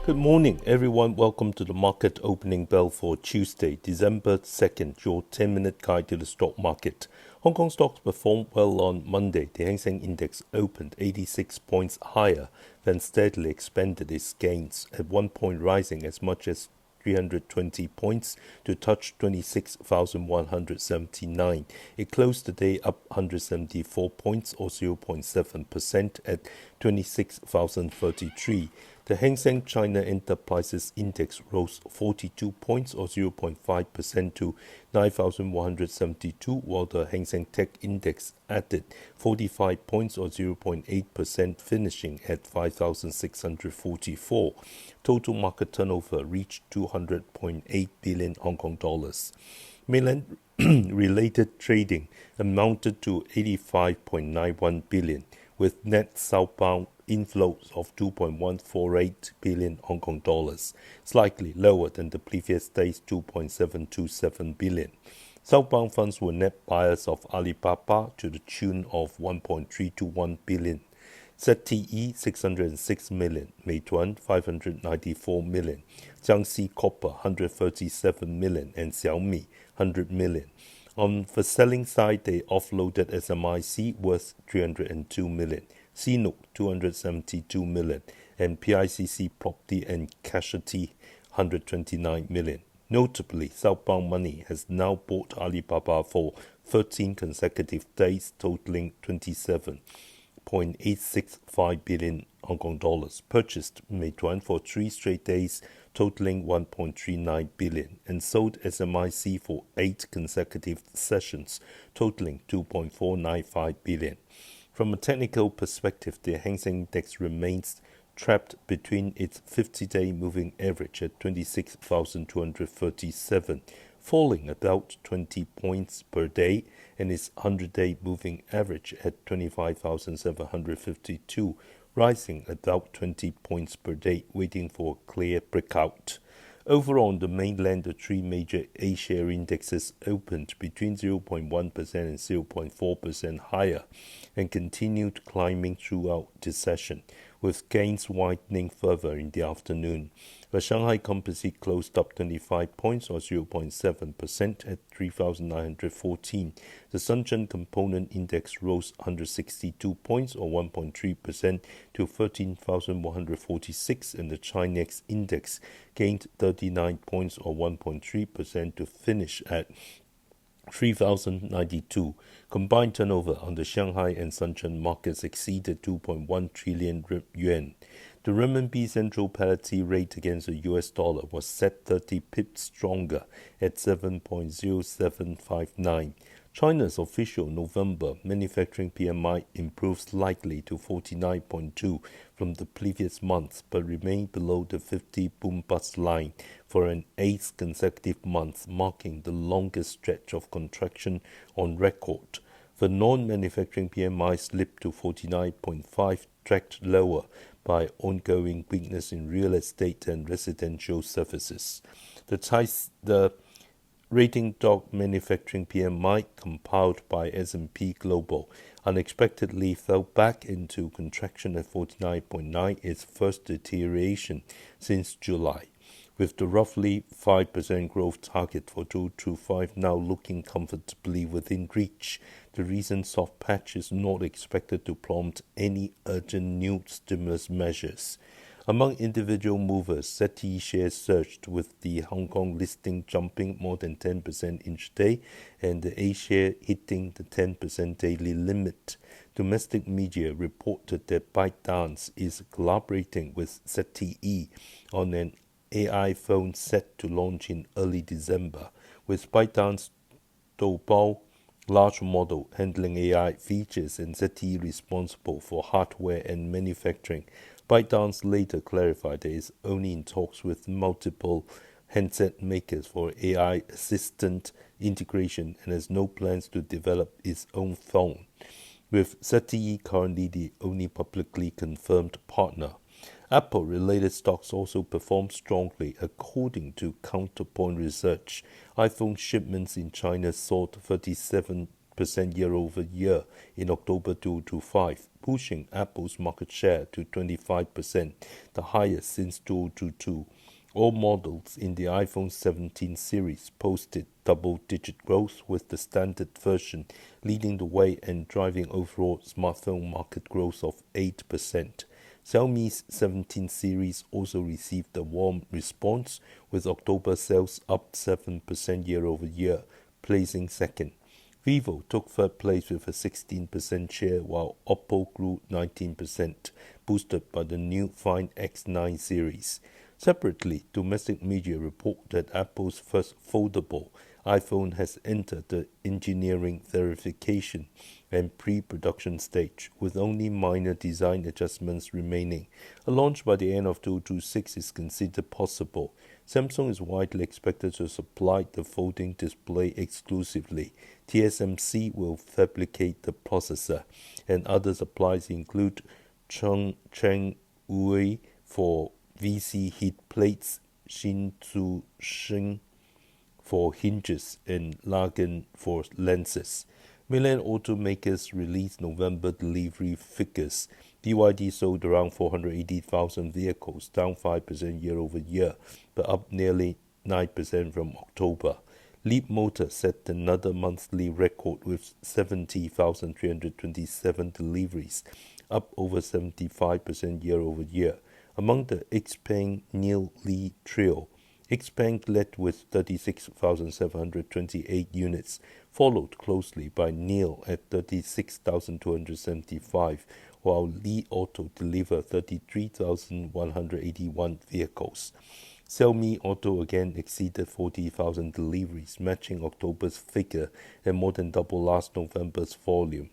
Good morning, everyone. Welcome to the market opening bell for Tuesday, December 2nd, your 10-minute guide to the stock market. Hong Kong stocks performed well on Monday. The Hang Seng Index opened 86 points higher, then steadily expanded its gains, at one point rising as much as 320 points to touch 26,179. It closed the day up 174 points or 0.7% at 26,033. The Hang Seng China Enterprises Index rose 42 points or 0.5% to 9,172, while the Hang Seng Tech Index added 45 points or 0.8%, finishing at 5,644. Total market turnover reached 200.8 billion Hong Kong dollars. Mainland related trading amounted to 85.91 billion, with net southbound inflows of 2.148 billion Hong Kong dollars, slightly lower than the previous day's 2.727 billion. Southbound funds were net buyers of Alibaba to the tune of 1.321 billion, ZTE 606 million, Meituan 594 million, Jiangxi Copper 137 million, and Xiaomi 100 million. On the selling side, they offloaded SMIC worth 302 million, CNOOC 272 million, and PICC Property and Casualty 129 million. Notably, Southbound Money has now bought Alibaba for 13 consecutive days, totaling 27.865 billion Hong Kong dollars, purchased Meituan for 3 straight days, totaling 1.39 billion, and sold SMIC for 8 consecutive sessions, totaling 2.495 billion. From a technical perspective, the Hang Seng Index remains trapped between its 50-day moving average at 26,237, falling about 20 points per day, and its 100-day moving average at 25,752, rising about 20 points per day, waiting for a clear breakout. Overall, on the mainland, the 3 major A-share indexes opened between 0.1% and 0.4% higher and continued climbing throughout the session, with gains widening further in the afternoon. The Shanghai Composite closed up 25 points or 0.7% at 3,914. The Shenzhen Component Index rose 162 points or 1.3% to 13,146, and the Chinex Index gained 39 points or 1.3% to finish at 3,092. Combined turnover on the Shanghai and Shenzhen markets exceeded 2.1 trillion yuan. The renminbi central parity rate against the US dollar was set 30 pips stronger at 7.0759. China's official November manufacturing PMI improved slightly to 49.2 from the previous month, but remained below the 50 boom-bust line for an 8th consecutive month, marking the longest stretch of contraction on record. The non-manufacturing PMI slipped to 49.5, tracked lower by ongoing weakness in real estate and residential services. The rating dog manufacturing PMI, compiled by S&P Global, unexpectedly fell back into contraction at 49.9, its first deterioration since July, with the roughly 5% growth target for 2025 now looking comfortably within reach. The recent soft patch is not expected to prompt any urgent new stimulus measures. Among individual movers, ZTE shares surged, with the Hong Kong listing jumping more than 10% intraday and the A-share hitting the 10% daily limit. Domestic media reported that ByteDance is collaborating with ZTE on an AI phone set to launch in early December, with ByteDance Doubao large model handling AI features and ZTE responsible for hardware and manufacturing. ByteDance later clarified that it is only in talks with multiple handset makers for AI assistant integration and has no plans to develop its own phone, with ZTE currently the only publicly confirmed partner. Apple-related stocks also performed strongly. According to Counterpoint Research, iPhone shipments in China soared 37% year-over-year in October 2025, pushing Apple's market share to 25%, the highest since 2022. All models in the iPhone 17 series posted double-digit growth, with the standard version leading the way and driving overall smartphone market growth of 8%. Xiaomi's 17 series also received a warm response, with October sales up 7% year-over-year, placing second. Vivo took third place with a 16% share, while Oppo grew 19%, boosted by the new Find X9 series. Separately, domestic media report that Apple's first foldable iPhone has entered the engineering verification and pre-production stage, with only minor design adjustments remaining. A launch by the end of 2026 is considered possible. Samsung is widely expected to supply the folding display exclusively. TSMC will fabricate the processor, and other suppliers include Chengwei for VC heat plates, Shin for hinges, and Lagan for lenses. Mainland automakers released November delivery figures. BYD sold around 480,000 vehicles, down 5% year-over-year, but up nearly 9% from October. Leapmotor set another monthly record with 70,327 deliveries, up over 75% year-over-year. Among the Xpeng Neil Li trio, Xpeng led with 36,728 units, followed closely by Neil at 36,275, while Li Auto delivered 33,181 vehicles. Xiaomi Auto again exceeded 40,000 deliveries, matching October's figure and more than double last November's volume.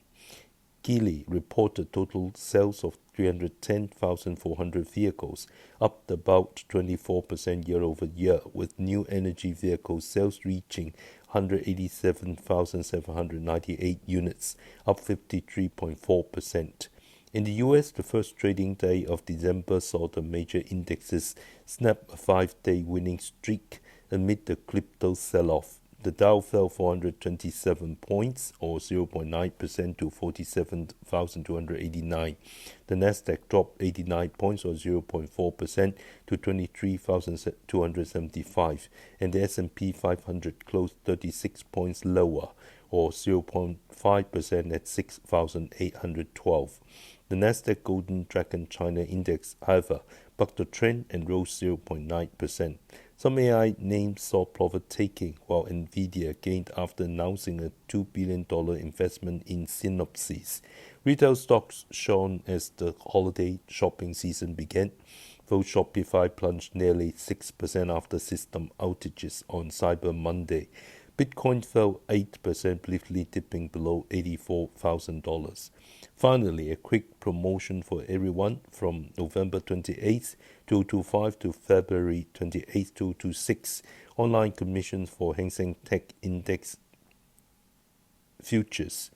Geely reported total sales of 310,400 vehicles, up about 24% year-over-year, with new energy vehicle sales reaching 187,798 units, up 53.4%. In the US, the first trading day of December saw the major indexes snap a 5-day winning streak amid the crypto sell-off. The Dow fell 427 points, or 0.9%, to 47,289. The Nasdaq dropped 89 points, or 0.4%, to 23,275. And the S&P 500 closed 36 points lower, or 0.5%, at 6,812. The Nasdaq Golden Dragon China Index, however, bucked the trend and rose 0.9%. Some AI names saw profit-taking, while Nvidia gained after announcing a $2 billion investment in Synopsys. Retail stocks shone as the holiday shopping season began, though Shopify plunged nearly 6% after system outages on Cyber Monday. Bitcoin fell 8%, briefly dipping below $84,000. Finally, a quick promotion for everyone from November 28th, 2025 to February 28th, 2026. Online commissions for Hang Seng Index futures.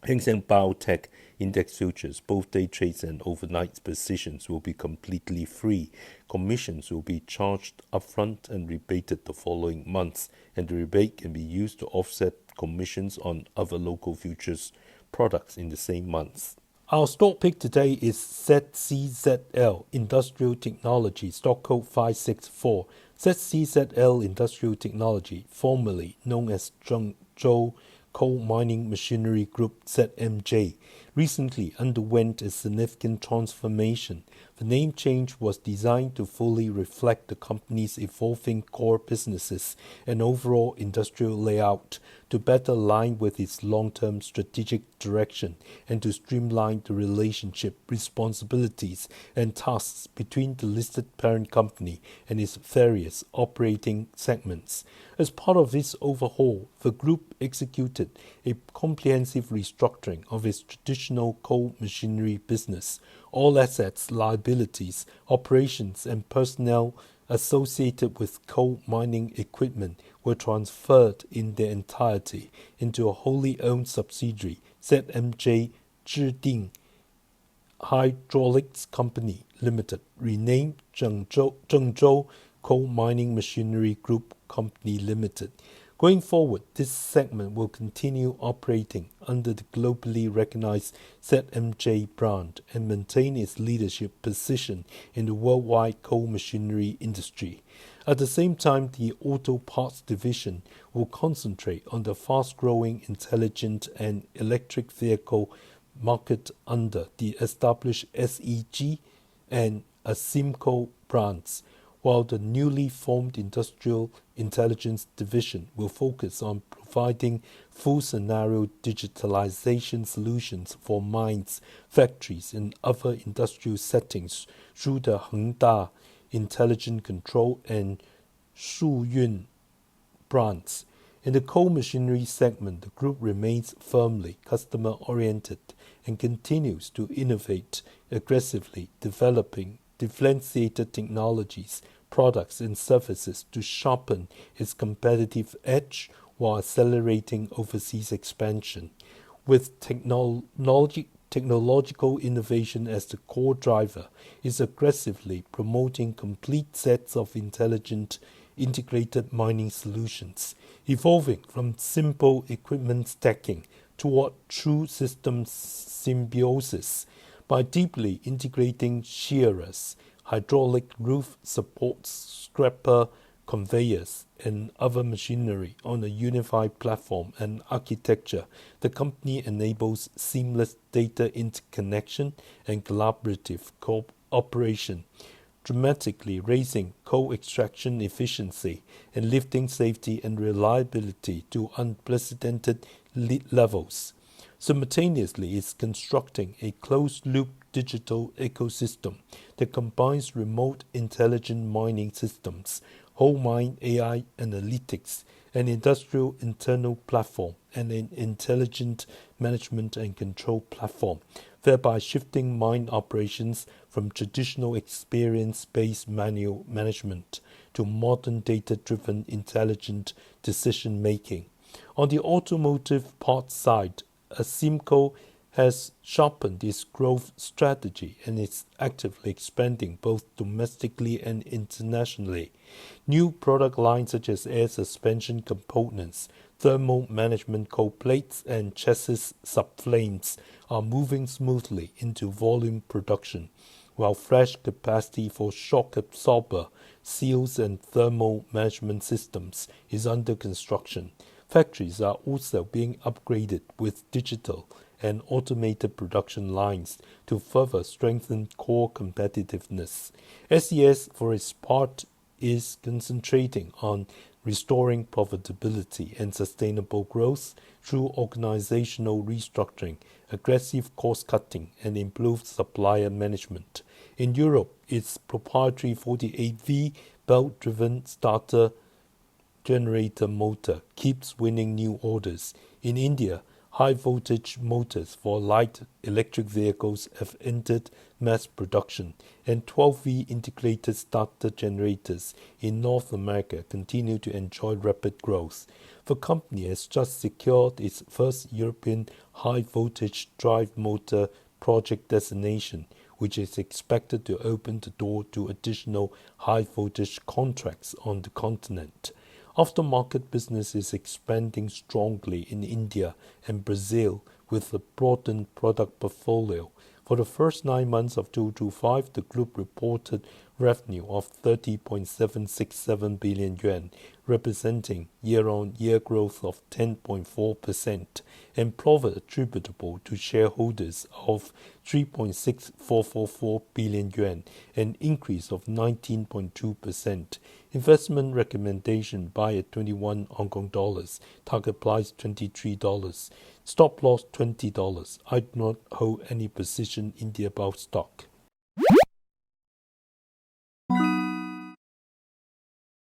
Hang Seng Biotech Index futures, both day trades and overnight positions, will be completely free. Commissions will be charged upfront and rebated the following months, and the rebate can be used to offset commissions on other local futures products in the same months. Our stock pick today is ZCZL Industrial Technology, stock code 564. ZCZL Industrial Technology, formerly known as Zhengzhou Coal Mining Machinery Group ZMJ, recently underwent a significant transformation. The name change was designed to fully reflect the company's evolving core businesses and overall industrial layout, to better align with its long-term strategic direction and to streamline the relationship, responsibilities, and tasks between the listed parent company and its various operating segments. As part of this overhaul, the group executed a comprehensive restructuring of its traditional coal machinery business. All assets, liabilities, operations, and personnel associated with coal mining equipment were transferred in their entirety into a wholly owned subsidiary, ZMJ Zhiding Hydraulics Company Limited, renamed Zhengzhou Coal Mining Machinery Group Company Limited. Going forward, this segment will continue operating under the globally recognized ZMJ brand and maintain its leadership position in the worldwide coal machinery industry. At the same time, the auto parts division will concentrate on the fast-growing intelligent and electric vehicle market under the established SEG and Asimco brands, while the newly formed Industrial Intelligence Division will focus on providing full-scenario digitalization solutions for mines, factories, and other industrial settings through the Hengda Intelligent Control and Shuyun brands. In the coal machinery segment, the group remains firmly customer-oriented and continues to innovate aggressively, developing differentiated technologies, products, and services to sharpen its competitive edge while accelerating overseas expansion. With technological innovation as the core driver, is aggressively promoting complete sets of intelligent integrated mining solutions, evolving from simple equipment stacking toward true systems symbiosis by deeply integrating shearers, hydraulic roof supports, scraper conveyors, and other machinery on a unified platform and architecture. The company enables seamless data interconnection and collaborative cooperation, dramatically raising coal extraction efficiency and lifting safety and reliability to unprecedented levels. Simultaneously, it's constructing a closed-loop digital ecosystem that combines remote intelligent mining systems, whole mine AI analytics, an industrial internal platform, and an intelligent management and control platform, thereby shifting mine operations from traditional experience-based manual management to modern data-driven intelligent decision-making. On the automotive parts side, Asimco has sharpened its growth strategy and is actively expanding both domestically and internationally. New product lines such as air suspension components, thermal management cold plates, and chassis subframes are moving smoothly into volume production, while fresh capacity for shock absorber, seals, and thermal management systems is under construction. Factories are also being upgraded with digital and automated production lines to further strengthen core competitiveness. SES, for its part, is concentrating on restoring profitability and sustainable growth through organizational restructuring, aggressive cost-cutting, and improved supplier management. In Europe, its proprietary 48V belt-driven starter generator motor keeps winning new orders. In India, high-voltage motors for light electric vehicles have entered mass production, and 12V integrated starter generators in North America continue to enjoy rapid growth. The company has just secured its first European high-voltage drive motor project designation, which is expected to open the door to additional high-voltage contracts on the continent. Aftermarket business is expanding strongly in India and Brazil with a broadened product portfolio. For the first 9 months of 2025, the group reported revenue of 30.767 billion yuan, representing year-on-year growth of 10.4%, and profit attributable to shareholders of 3.6444 billion yuan, an increase of 19.2%. Investment recommendation: buy at 21 Hong Kong dollars. Target price $23. Stop loss $20. I do not hold any position in the above stock.